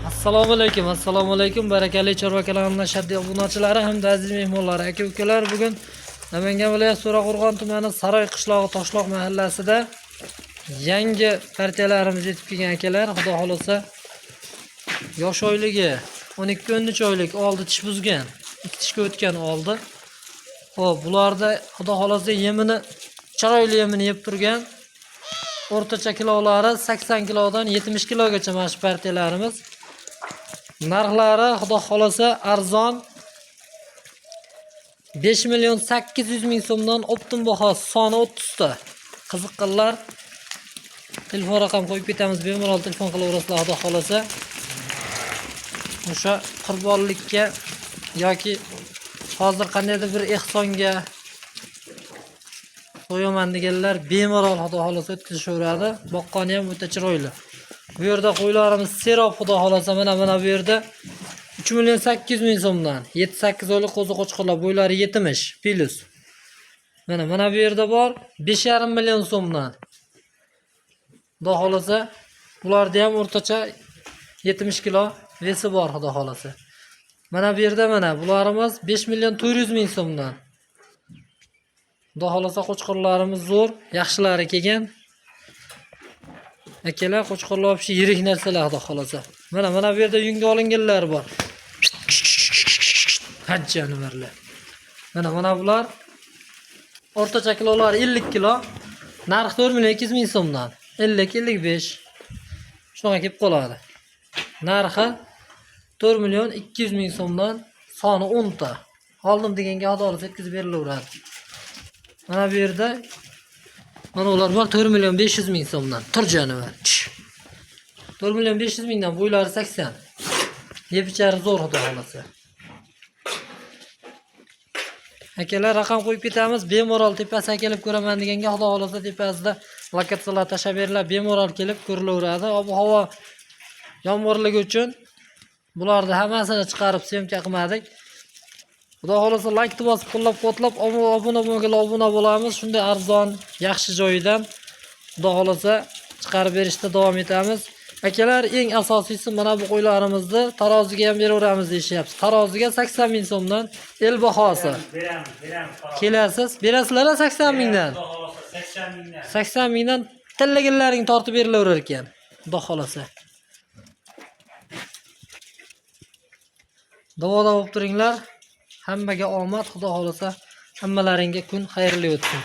Assalomu alaykum, barakali chorva kanalining shaddiy obunachilari hamda aziz mehmonlar, aka-ukalar, bugun Namangan viloyati So'raqo'rg'on tumani Saroy qishlog'i Toshloq mahallasida yangi partiyalarimiz yetib kelgan akalar. Xudo xolasa yosh oyligi 12-13 oylik oldi tish buzgan, 2 tishga o'tgan oldi. Xo'p, bularda xudo xolasa yemini chiroyli yemini yeb turgan. O'rtacha kilolari 80 kilodan 70 kilogacha mana shu partiyalarimiz. Narxlari xudo xolasa arzon 5.800.000 so'mdan optim baho soni 30 ta. Qiziqqanlar telefon raqam qo'yib ketamiz, bemalol telefon qilaverasizlar xudo xolasa. O'sha qurbonlikka yoki hozir qandaydir bir ehsonga qo'yaman deganlar bemalol xudo xolasa o'tkazishaveradi. Boqqani ham o'ta chiroyli. Bu yerda qo'ylarimiz serob xudo xolasa mana bu yerda 3.800.000 so'mdan 7-8 oylik qo'zi qo'chqorlar bo'ylari 70 plus. Mana bu yerda bor 5,5 million so'mdan. Xudo xolasa bularda ham o'rtacha 70 kilo vesi bor xudo xolasa. Mana bu yerda bularimiz 5.400.000 so'mdan. Xudo xolasa qo'chqorlarimiz zo'r, yaxshilari kelgan. Akalar qo'chqorlar olib yirik narsalar xudo xolasa. Mana bu yerda yunga olinganlar bor. Qancha nimalar. Mana bular o'rtacha kilolari 50 kilo. Narx 4.200.000 so'mdan. 50-55. Shunaqa kelib qoladi. Narxi 4.200.000 so'mdan, soni 10 ta. Oldim deganga xudo xolasa yetkazib berilaveradi. Mana bu yerda mana ular bor 4.500.000 so'mdan. Turjanivar. 4.500.000 dan bo'ylari 80. Yeb ichari zo'r xudo xolasa. Akalar raqam qo'yib ketamiz. Bemalol tepasiga kelib ko'raman deganga xudo xolasa tepasida lokatsiyalar tashab beriladi. Bemalol kelib ko'rilaveradi. Ob-havo yomg'irligi uchun bularni hammasini chiqarib syomka qilmadik. Xudo xolasa like bosib qo'llab-quvvatlab obuna bo'lamiz. Shunday arzon, yaxshi joyidan xudo xolasa chiqarib berishda davom etamiz. Akalar, eng asosiysi mana bu qo'ylarimizni taroziga ham beraveramiz deyishyapti. Taroziga 80.000 so'mdan el bahosi. Kelasiz, berasizlar 80.000 dan. 80.000 dan tillaginlaring tortib berilaverar ekan. Xudo xolasa. Davoda bo'lib turinglar. Hammaga omad, xudo xolasa hammalaringga kun xayrli o'tsin.